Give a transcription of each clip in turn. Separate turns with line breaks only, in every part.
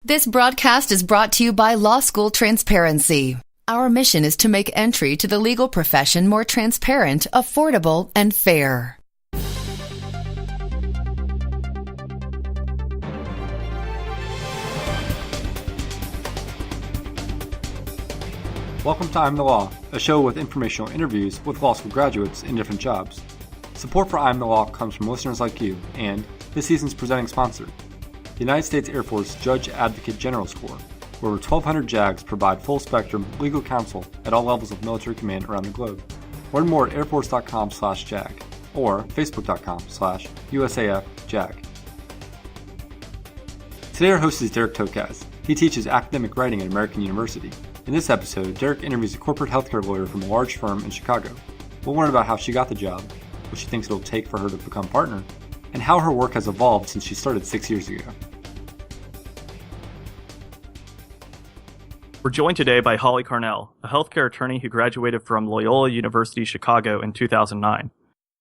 This broadcast is brought to you by Law School Transparency. Our mission is to make entry to the legal profession more transparent, affordable, and fair.
Welcome to I'm the Law, a show with informational interviews with law school graduates in different jobs. Support for I'm the Law comes from listeners like you and this season's presenting sponsor, the United States Air Force Judge Advocate General Corps, where over 1,200 JAGs provide full-spectrum legal counsel at all levels of military command around the globe. Learn more at airforce.com/JAG or facebook.com/USAFJAG. Today our host is Derek Tokaz. He teaches academic writing at American University. In this episode, Derek interviews a corporate healthcare lawyer from a large firm in Chicago. We'll learn about how she got the job, what she thinks it'll take for her to become partner, and how her work has evolved since she started 6 years ago.
We're joined today by Holly Carnell, a healthcare attorney who graduated from Loyola University Chicago in 2009.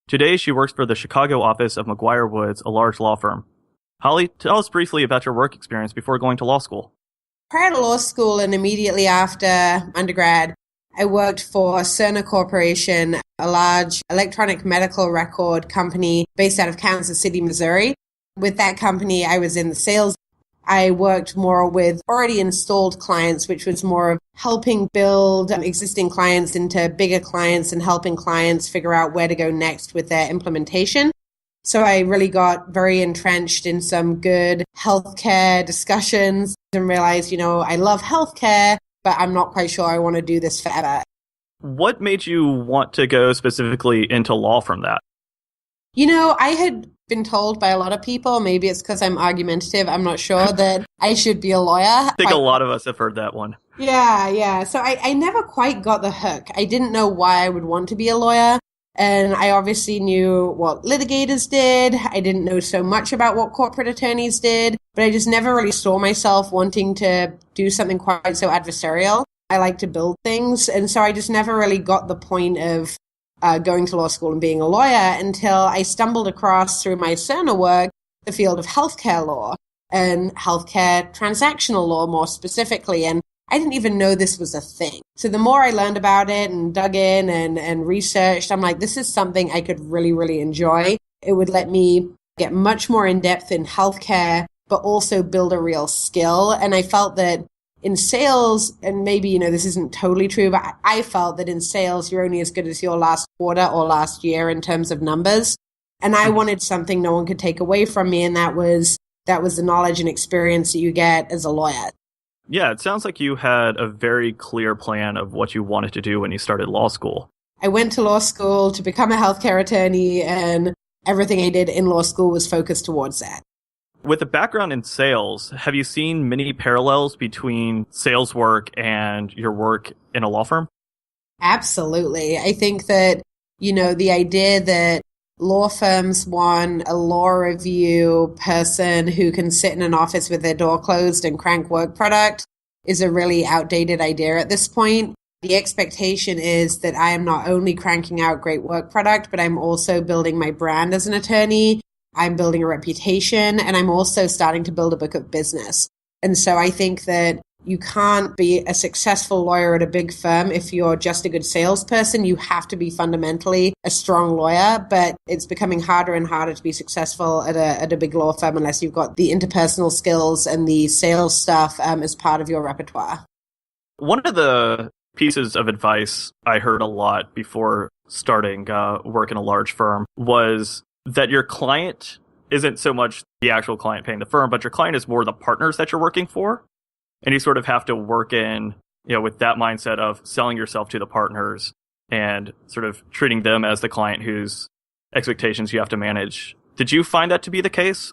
Today, she works for the Chicago office of McGuireWoods, a large law firm. Holly, tell us briefly about your work experience before going to law school.
Prior to law school and immediately after undergrad, I worked for Cerner Corporation, a large electronic medical record company based out of Kansas City, Missouri. With that company, I was in the sales. I worked more with already installed clients, which was more of helping build existing clients into bigger clients and helping clients figure out where to go next with their implementation. So I really got very entrenched in some good healthcare discussions and realized, I love healthcare, but I'm not quite sure I want to do this forever.
What made you want to go specifically into law from that?
I had been told by a lot of people, maybe it's because I'm argumentative, I'm not sure, that I should be a lawyer.
I think a lot of us have heard that one.
Yeah. So I never quite got the hook. I didn't know why I would want to be a lawyer. And I obviously knew what litigators did. I didn't know so much about what corporate attorneys did, but I just never really saw myself wanting to do something quite so adversarial. I like to build things. And so I just never really got the point of going to law school and being a lawyer until I stumbled across, through my Cerner work, the field of healthcare law and healthcare transactional law more specifically. And I didn't even know this was a thing. So the more I learned about it and dug in and researched, I'm like, this is something I could really, really enjoy. It would let me get much more in depth in healthcare, but also build a real skill. And I felt that in sales, and maybe, this isn't totally true, but I felt that in sales, you're only as good as your last quarter or last year in terms of numbers. And I wanted something no one could take away from me. And that was the knowledge and experience that you get as a lawyer.
Yeah, it sounds like you had a very clear plan of what you wanted to do when you started law school.
I went to law school to become a healthcare attorney, and everything I did in law school was focused towards that.
With a background in sales, have you seen many parallels between sales work and your work in a law firm?
Absolutely. I think that, the idea that law firms want a law review person who can sit in an office with their door closed and crank work product is a really outdated idea at this point. The expectation is that I am not only cranking out great work product, but I'm also building my brand as an attorney. I'm building a reputation, and I'm also starting to build a book of business. And so I think that you can't be a successful lawyer at a big firm if you're just a good salesperson. You have to be fundamentally a strong lawyer, but it's becoming harder and harder to be successful at a big law firm unless you've got the interpersonal skills and the sales stuff as part of your repertoire.
One of the pieces of advice I heard a lot before starting work in a large firm was that your client isn't so much the actual client paying the firm, but your client is more the partners that you're working for. And you sort of have to work in, with that mindset of selling yourself to the partners and sort of treating them as the client whose expectations you have to manage. Did you find that to be the case?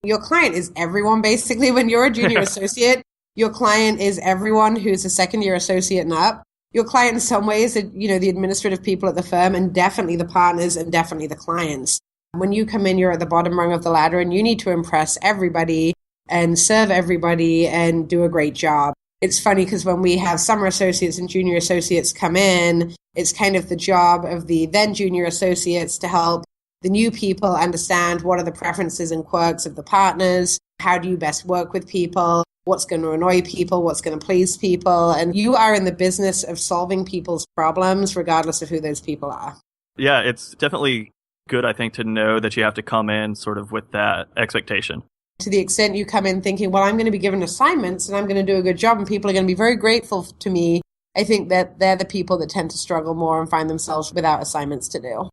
Your client is everyone, basically. When you're a junior associate, your client is everyone who's a second-year associate and up. Your client in some ways are, the administrative people at the firm, and definitely the partners and definitely the clients. When you come in, you're at the bottom rung of the ladder and you need to impress everybody and serve everybody and do a great job. It's funny because when we have summer associates and junior associates come in, it's kind of the job of the then junior associates to help the new people understand what are the preferences and quirks of the partners, how do you best work with people, what's going to annoy people, what's going to please people. And you are in the business of solving people's problems, regardless of who those people are.
Yeah, it's definitely good, I think, to know that you have to come in sort of with that expectation.
To the extent you come in thinking, well, I'm going to be given assignments and I'm going to do a good job and people are going to be very grateful to me, I think that they're the people that tend to struggle more and find themselves without assignments to do.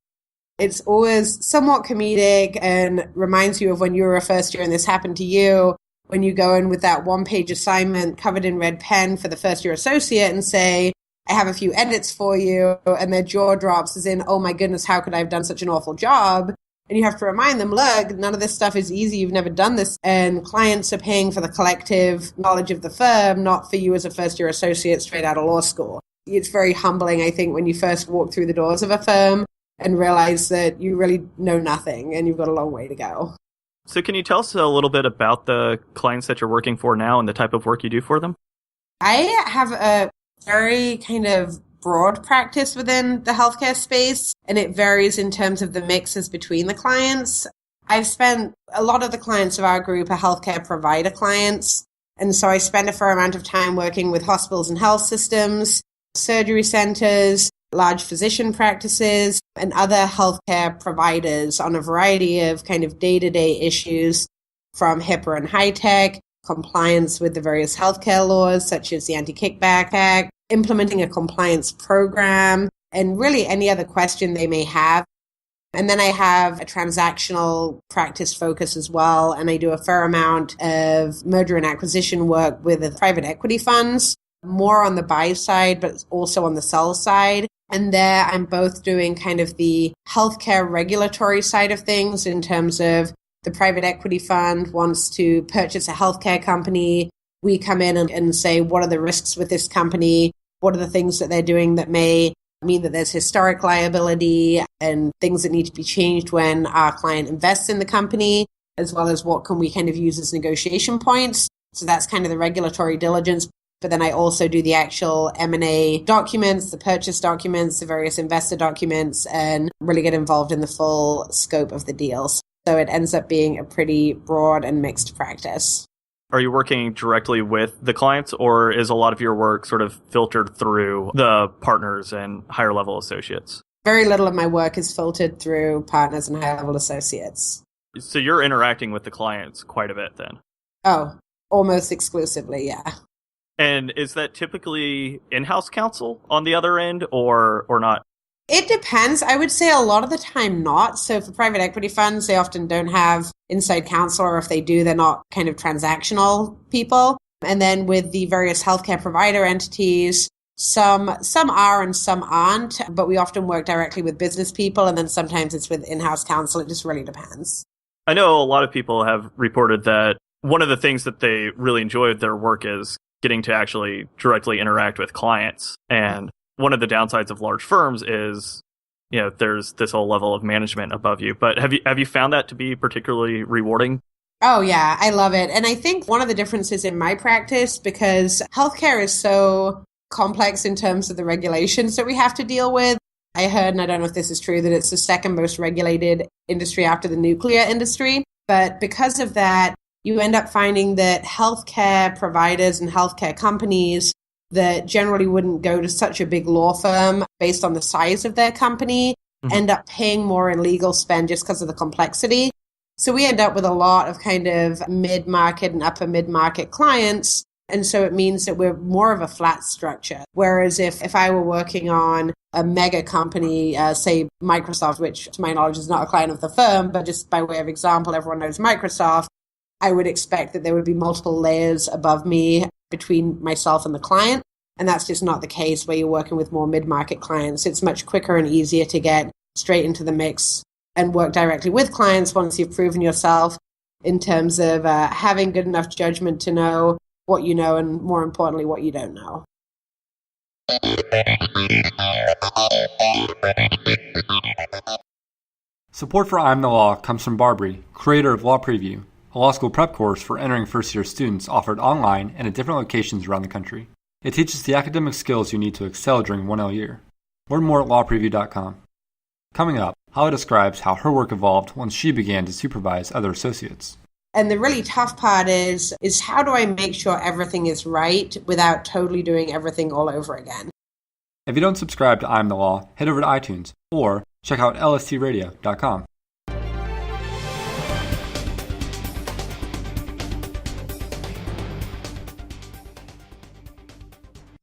It's always somewhat comedic and reminds you of when you were a first year and this happened to you, when you go in with that one-page assignment covered in red pen for the first year associate and say, I have a few edits for you, and their jaw drops as in, oh my goodness, how could I have done such an awful job? And you have to remind them, look, none of this stuff is easy. You've never done this. And clients are paying for the collective knowledge of the firm, not for you as a first-year associate straight out of law school. It's very humbling, I think, when you first walk through the doors of a firm and realize that you really know nothing and you've got a long way to go.
So can you tell us a little bit about the clients that you're working for now and the type of work you do for them?
I have a very kind of broad practice within the healthcare space, and it varies in terms of the mixes between the clients. I've spent a lot of the clients of our group are healthcare provider clients, and so I spend a fair amount of time working with hospitals and health systems, surgery centers, large physician practices, and other healthcare providers on a variety of kind of day-to-day issues from HIPAA and high-tech, compliance with the various healthcare laws, such as the Anti-Kickback Act, implementing a compliance program, and really any other question they may have. And then I have a transactional practice focus as well, and I do a fair amount of merger and acquisition work with the private equity funds, more on the buy side, but also on the sell side. And there I'm both doing kind of the healthcare regulatory side of things in terms of the private equity fund wants to purchase a healthcare company. We come in and say, what are the risks with this company? What are the things that they're doing that may mean that there's historic liability and things that need to be changed when our client invests in the company, as well as what can we kind of use as negotiation points. So that's kind of the regulatory diligence. But then I also do the actual M&A documents, the purchase documents, the various investor documents, and really get involved in the full scope of the deals. So it ends up being a pretty broad and mixed practice.
Are you working directly with the clients, or is a lot of your work sort of filtered through the partners and higher level associates?
Very little of my work is filtered through partners and higher level associates.
So you're interacting with the clients quite a bit then?
Oh, almost exclusively, yeah.
And is that typically in-house counsel on the other end or not?
It depends. I would say a lot of the time not. So for private equity funds, they often don't have inside counsel, or if they do, they're not kind of transactional people. And then with the various healthcare provider entities, some are and some aren't, but we often work directly with business people, and then sometimes it's with in-house counsel. It just really depends.
I know a lot of people have reported that one of the things that they really enjoy with their work is getting to actually directly interact with clients. And one of the downsides of large firms is, you know, there's this whole level of management above you. But have you found that to be particularly rewarding?
Oh, yeah, I love it. And I think one of the differences in my practice, because healthcare is so complex in terms of the regulations that we have to deal with. I heard, and I don't know if this is true, that it's the second most regulated industry after the nuclear industry. But because of that, you end up finding that healthcare providers and healthcare companies that generally wouldn't go to such a big law firm based on the size of their company end up paying more in legal spend just because of the complexity. So we end up with a lot of kind of mid-market and upper mid-market clients. And so it means that we're more of a flat structure. Whereas if I were working on a mega company, say Microsoft, which to my knowledge is not a client of the firm, but just by way of example, everyone knows Microsoft, I would expect that there would be multiple layers above me between myself and the client. And that's just not the case where you're working with more mid-market clients. It's much quicker and easier to get straight into the mix and work directly with clients once you've proven yourself in terms of having good enough judgment to know what you know and, more importantly, what you don't know.
Support for I'm the Law comes from Barbary, creator of Law Preview, a law school prep course for entering first-year students offered online and at different locations around the country. It teaches the academic skills you need to excel during 1L year. Learn more at lawpreview.com. Coming up, Holly describes how her work evolved once she began to supervise other associates.
And the really tough part is how do I make sure everything is right without totally doing everything all over again?
If you don't subscribe to I'm the Law, head over to iTunes or check out lstradio.com.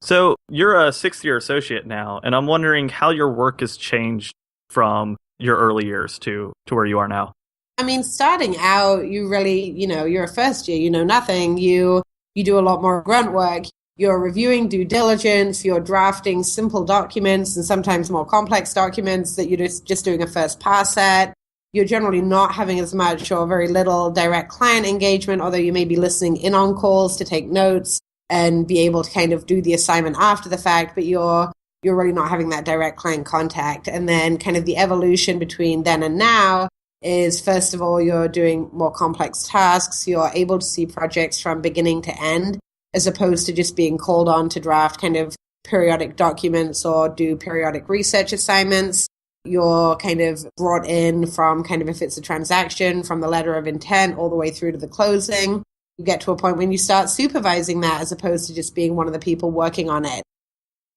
So you're a sixth-year associate now, and I'm wondering how your work has changed from your early years to where you are now.
I mean, starting out, you really, you're a first year, you know nothing. You do a lot more grunt work. You're reviewing due diligence. You're drafting simple documents and sometimes more complex documents that you're just doing a first pass at. You're generally not having as much or very little direct client engagement, although you may be listening in on calls to take notes and be able to kind of do the assignment after the fact, but you're really not having that direct client contact. And then kind of the evolution between then and now is, first of all, you're doing more complex tasks. You're able to see projects from beginning to end, as opposed to just being called on to draft kind of periodic documents or do periodic research assignments. You're kind of brought in from kind of, if it's a transaction, from the letter of intent all the way through to the closing. You get to a point when you start supervising that as opposed to just being one of the people working on it.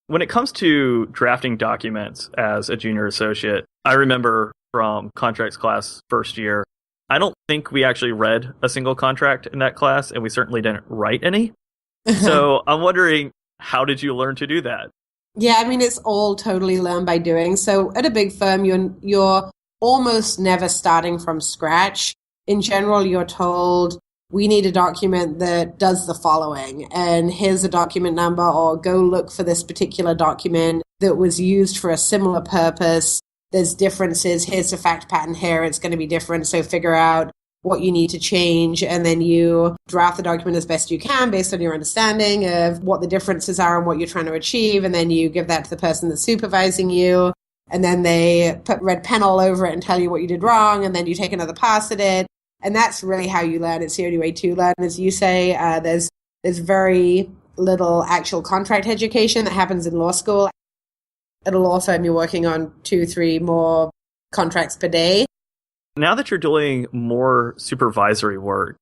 When it comes to drafting documents as a junior associate, I remember from contracts class first year, I don't think we actually read a single contract in that class, and we certainly didn't write any. So I'm wondering, how did you learn to do that?
Yeah, I mean, it's all totally learned by doing. So at a big firm, you're almost never starting from scratch. In general, you're told, we need a document that does the following, and here's a document number, or go look for this particular document that was used for a similar purpose. There's differences. Here's the fact pattern here. It's going to be different. So figure out what you need to change, and then you draft the document as best you can based on your understanding of what the differences are and what you're trying to achieve, and then you give that to the person that's supervising you, and then they put red pen all over it and tell you what you did wrong, and then you take another pass at it. And that's really how you learn. It's the only way to learn. As you say, there's very little actual contract education that happens in law school. At a law firm, you're working on 2-3 more contracts per day.
Now that you're doing more supervisory work,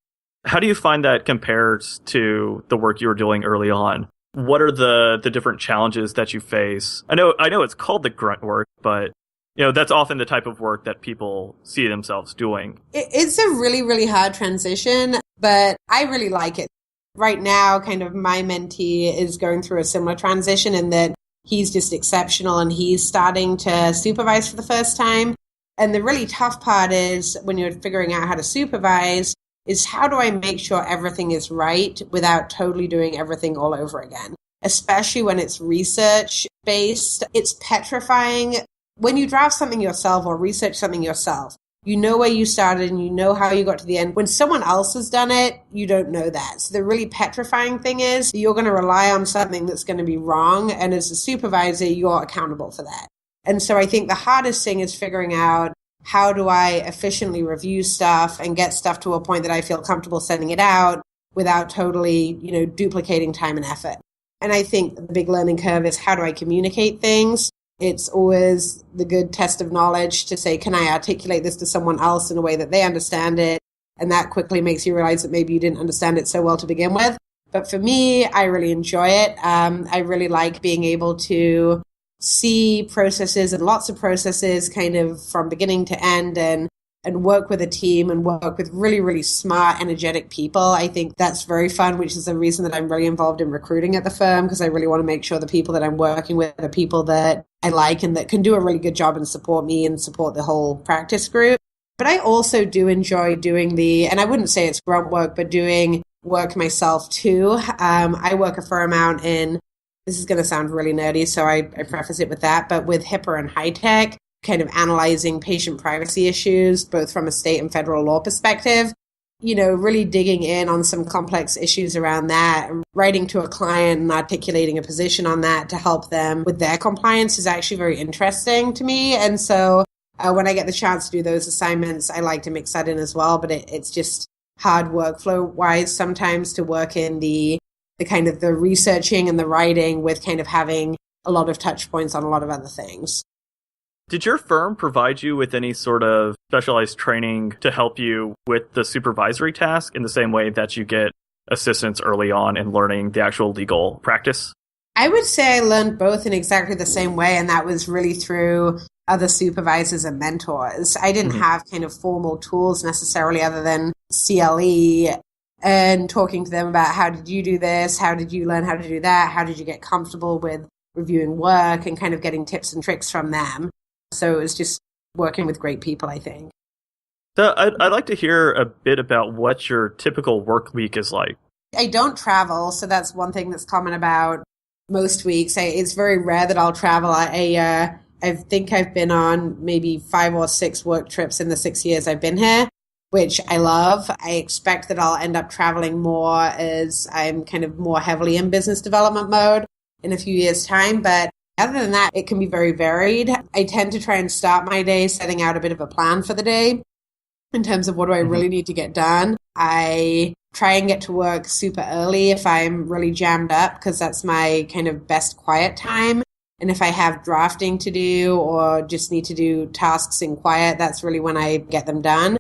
how do you find that compares to the work you were doing early on? What are the different challenges that you face? I know it's called the grunt work, but that's often the type of work that people see themselves doing.
It's a really, really hard transition, but I really like it. Right now, kind of my mentee is going through a similar transition in that he's just exceptional and he's starting to supervise for the first time. And the really tough part is when you're figuring out how to supervise is how do I make sure everything is right without totally doing everything all over again, especially when it's research-based. It's petrifying. When you draft something yourself or research something yourself, you know where you started and you know how you got to the end. When someone else has done it, you don't know that. So the really petrifying thing is you're going to rely on something that's going to be wrong. And as a supervisor, you're accountable for that. And so I think the hardest thing is figuring out how do I efficiently review stuff and get stuff to a point that I feel comfortable sending it out without totally, duplicating time and effort. And I think the big learning curve is how do I communicate things? It's always the good test of knowledge to say, can I articulate this to someone else in a way that they understand it? And that quickly makes you realize that maybe you didn't understand it so well to begin with. But for me, I really enjoy it. I really like being able to see processes and lots of processes kind of from beginning to end and work with a team and work with really, really smart, energetic people. I think that's very fun, which is the reason that I'm really involved in recruiting at the firm, because I really want to make sure the people that I'm working with are people that I like and that can do a really good job and support me and support the whole practice group. But I also do enjoy doing and I wouldn't say it's grunt work, but doing work myself too. I work a fair amount this is going to sound really nerdy, so I preface it with that, but with HIPAA and high tech, kind of analyzing patient privacy issues, both from a state and federal law perspective, really digging in on some complex issues around that, and writing to a client and articulating a position on that to help them with their compliance is actually very interesting to me. And so when I get the chance to do those assignments, I like to mix that in as well, but it's just hard workflow wise sometimes to work in the kind of the researching and the writing with kind of having a lot of touch points on a lot of other things.
Did your firm provide you with any sort of specialized training to help you with the supervisory task in the same way that you get assistance early on in learning the actual legal practice?
I would say I learned both in exactly the same way, and that was really through other supervisors and mentors. I didn't have kind of formal tools necessarily other than CLE and talking to them about how did you do this? How did you learn how to do that? How did you get comfortable with reviewing work and kind of getting tips and tricks from them? So it was just working with great people, I think.
So I'd like to hear a bit about what your typical work week is like.
I don't travel, so that's one thing that's common about most weeks. It's very rare that I'll travel. I think I've been on maybe 5 or 6 work trips in the 6 years I've been here, which I love. I expect that I'll end up traveling more as I'm kind of more heavily in business development mode in a few years' time. But other than that, it can be very varied. I tend to try and start my day setting out a bit of a plan for the day in terms of what do I really need to get done. I try and get to work super early if I'm really jammed up, because that's my kind of best quiet time. And if I have drafting to do or just need to do tasks in quiet, that's really when I get them done.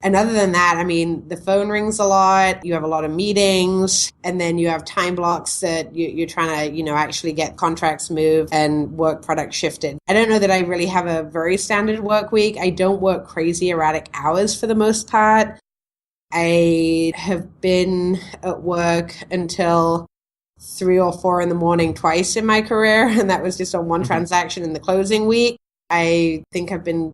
And other than that, I mean, the phone rings a lot, you have a lot of meetings, and then you have time blocks that you're trying to, actually get contracts moved and work product shifted. I don't know that I really have a very standard work week. I don't work crazy erratic hours for the most part. I have been at work until 3 or 4 in the morning twice in my career, and that was just on one transaction in the closing week. I think I've been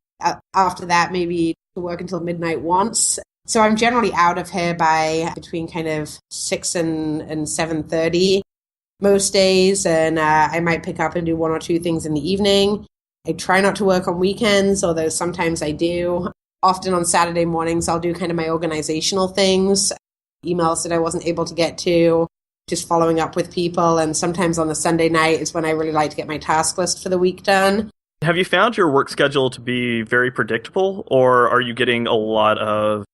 after that maybe to work until midnight once. So I'm generally out of here by between kind of 6 and 7:30 most days, and I might pick up and do 1 or 2 things in the evening. I try not to work on weekends, although sometimes I do. Often on Saturday mornings, I'll do kind of my organizational things, emails that I wasn't able to get to, just following up with people. And sometimes on a Sunday night is when I really like to get my task list for the week done.
Have you found your work schedule to be very predictable, or are you getting a lot of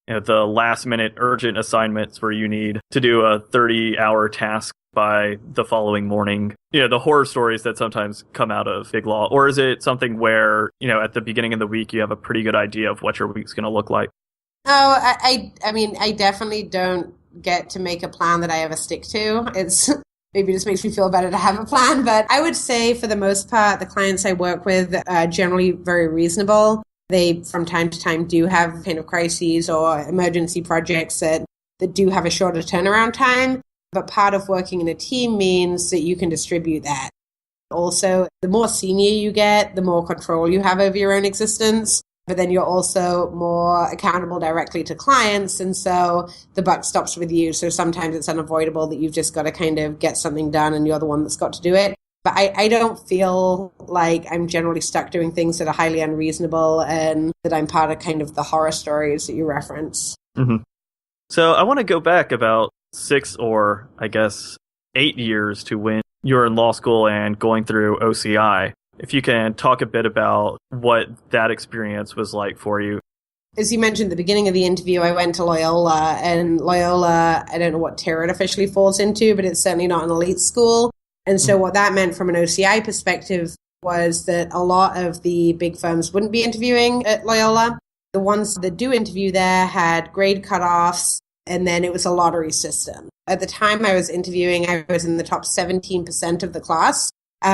the last minute urgent assignments where you need to do a 30-hour task by the following morning? The horror stories that sometimes come out of biglaw. Or is it something where, at the beginning of the week, you have a pretty good idea of what your week's going to look like?
Oh, I mean, I definitely don't get to make a plan that I ever stick to. It's maybe it just makes me feel better to have a plan. But I would say for the most part, the clients I work with are generally very reasonable. They, from time to time, do have kind of crises or emergency projects that do have a shorter turnaround time. But part of working in a team means that you can distribute that. Also, the more senior you get, the more control you have over your own existence. But then you're also more accountable directly to clients. And so the buck stops with you. So sometimes it's unavoidable that you've just got to kind of get something done and you're the one that's got to do it. But I don't feel like I'm generally stuck doing things that are highly unreasonable and that I'm part of kind of the horror stories that you reference.
Mm-hmm. So I want to go back about 6 or I guess 8 years to when you were in law school and going through OCI. If you can talk a bit about what that experience was like for you.
As you mentioned at the beginning of the interview, I went to Loyola, and Loyola, I don't know what tier it officially falls into, but it's certainly not an elite school. And so what that meant from an OCI perspective was that a lot of the big firms wouldn't be interviewing at Loyola. The ones that do interview there had grade cutoffs, and then it was a lottery system. At the time I was interviewing, I was in the top 17% of the class,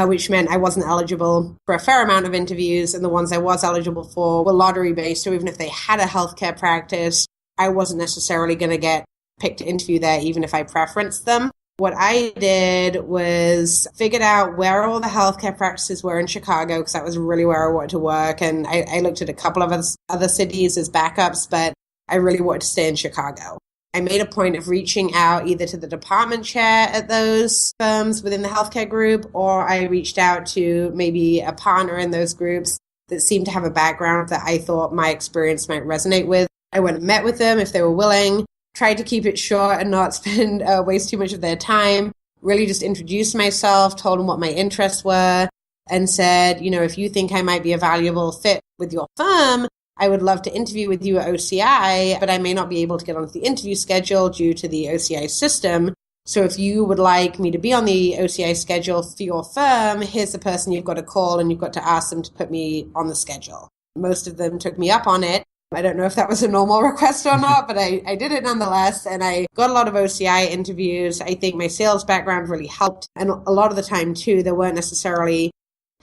which meant I wasn't eligible for a fair amount of interviews, and the ones I was eligible for were lottery-based. So even if they had a healthcare practice, I wasn't necessarily going to get picked to interview there, even if I preferenced them. What I did was figured out where all the healthcare practices were in Chicago, because that was really where I wanted to work. And I looked at a couple of other cities as backups, but I really wanted to stay in Chicago. I made a point of reaching out either to the department chair at those firms within the healthcare group, or I reached out to maybe a partner in those groups that seemed to have a background that I thought my experience might resonate with. I went and met with them if they were willing, tried to keep it short and not spend waste too much of their time, really just introduced myself, told them what my interests were, and said, if you think I might be a valuable fit with your firm, I would love to interview with you at OCI, but I may not be able to get onto the interview schedule due to the OCI system. So if you would like me to be on the OCI schedule for your firm, here's the person you've got to call and you've got to ask them to put me on the schedule. Most of them took me up on it. I don't know if that was a normal request or not, but I did it nonetheless. And I got a lot of OCI interviews. I think my sales background really helped. And a lot of the time, too, there weren't necessarily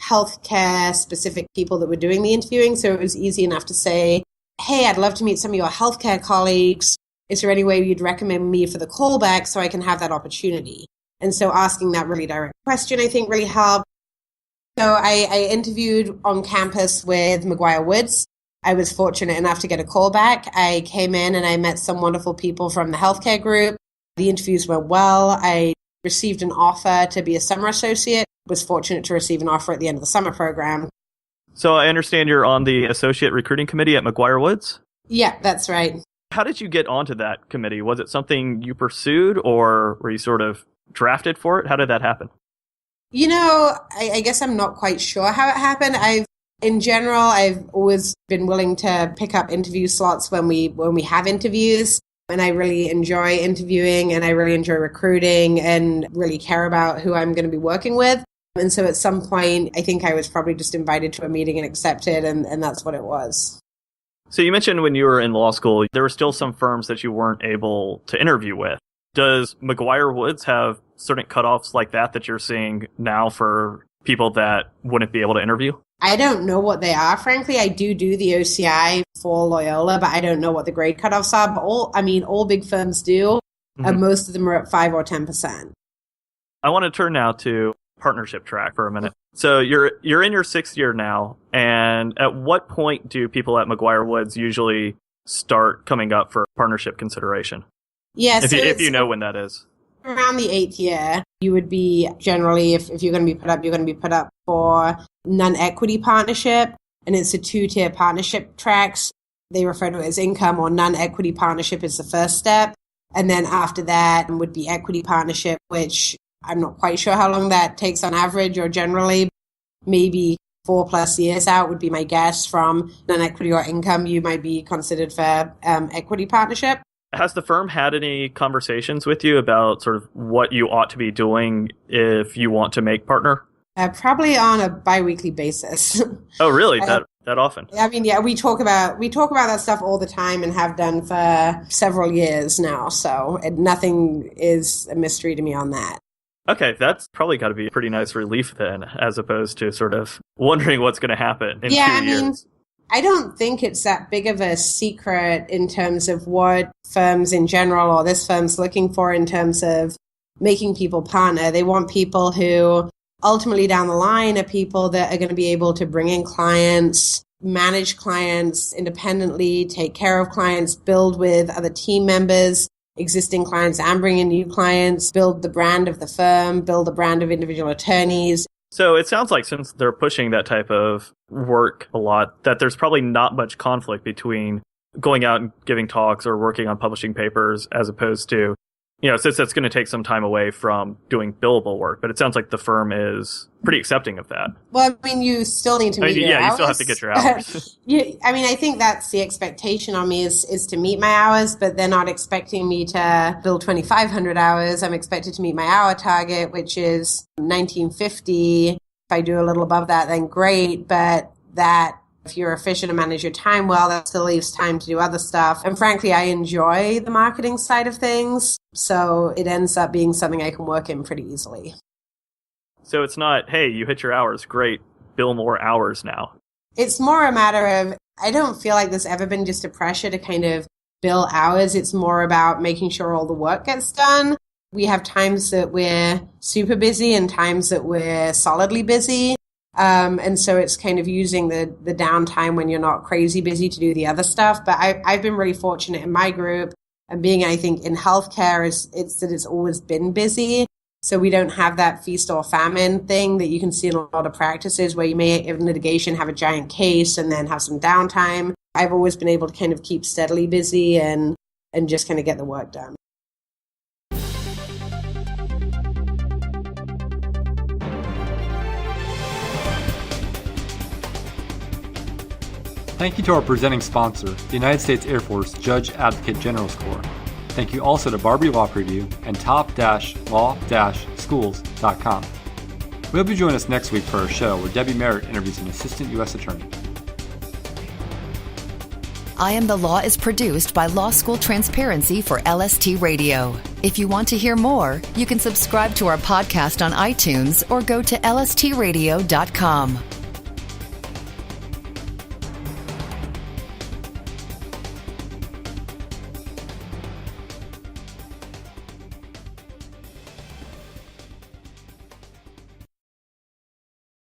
healthcare specific people that were doing the interviewing. So it was easy enough to say, hey, I'd love to meet some of your healthcare colleagues. Is there any way you'd recommend me for the callback so I can have that opportunity? And so asking that really direct question, I think, really helped. So I interviewed on campus with McGuireWoods. I was fortunate enough to get a call back. I came in and I met some wonderful people from the healthcare group. The interviews went well. I received an offer to be a summer associate. Was fortunate to receive an offer at the end of the summer program.
So I understand you're on the associate recruiting committee at McGuireWoods?
Yeah, that's right.
How did you get onto that committee? Was it something you pursued or were you sort of drafted for it? How did that happen?
You know, I guess I'm not quite sure how it happened. In general, I've always been willing to pick up interview slots when we have interviews. And I really enjoy interviewing and I really enjoy recruiting and really care about who I'm going to be working with. And so at some point, I think I was probably just invited to a meeting and accepted, and that's what it was.
So you mentioned when you were in law school, there were still some firms that you weren't able to interview with. Does McGuireWoods have certain cutoffs like that you're seeing now for people that wouldn't be able to interview?
I don't know what they are. Frankly, I do the OCI for Loyola, but I don't know what the grade cutoffs are. But all big firms do, and most of them are at 5 or 10%.
I want to turn now to partnership track for a minute. So you're in your 6th year now, and at what point do people at McGuireWoods usually start coming up for partnership consideration?
Yes,
if you know when that is.
Around the 8th year, you would be generally, if you're going to be put up, you're going to be put up for non-equity partnership, and it's a 2-tier partnership tracks. They refer to it as income or non-equity partnership is the first step. And then after that would be equity partnership, which I'm not quite sure how long that takes on average or generally. Maybe 4+ years out would be my guess. From non-equity or income, you might be considered for equity partnership.
Has the firm had any conversations with you about sort of what you ought to be doing if you want to make partner?
Probably on a biweekly basis.
Oh, really? That often?
I mean, yeah, we talk about that stuff all the time and have done for several years now. So nothing is a mystery to me on that.
Okay, that's probably got to be a pretty nice relief then, as opposed to sort of wondering what's going to happen in 2 years.
I don't think it's that big of a secret in terms of what firms in general or this firm's looking for in terms of making people partner. They want people who ultimately down the line are people that are going to be able to bring in clients, manage clients independently, take care of clients, build with other team members, existing clients, and bring in new clients, build the brand of the firm, build the brand of individual attorneys.
So it sounds like since they're pushing that type of work a lot, that there's probably not much conflict between going out and giving talks or working on publishing papers as opposed to, since that's going to take some time away from doing billable work. But it sounds like the firm is pretty accepting of that.
Well, I mean, you still need to meet your hours.
You still have to get your hours.
I think that's the expectation on me is to meet my hours, but they're not expecting me to bill 2,500 hours. I'm expected to meet my hour target, which is 1,950. If I do a little above that, then great. But that, if you're efficient and manage your time well, that still leaves time to do other stuff. And frankly, I enjoy the marketing side of things. So it ends up being something I can work in pretty easily.
So it's not, hey, you hit your hours, great, bill more hours now.
It's more a matter of, I don't feel like there's ever been just a pressure to kind of bill hours. It's more about making sure all the work gets done. We have times that we're super busy and times that we're solidly busy. And so it's kind of using the downtime when you're not crazy busy to do the other stuff. But I've been really fortunate in my group, and being, I think, in healthcare, it's always been busy. So we don't have that feast or famine thing that you can see in a lot of practices where you may, in litigation, have a giant case and then have some downtime. I've always been able to kind of keep steadily busy and just kind of get the work done.
Thank you to our presenting sponsor, the United States Air Force Judge Advocate General's Corps. Thank you also to Barbie Law Preview and top-law-schools.com. We hope you join us next week for our show where Debbie Merritt interviews an assistant U.S. attorney.
I Am the Law is produced by Law School Transparency for LST Radio. If you want to hear more, you can subscribe to our podcast on iTunes or go to lstradio.com.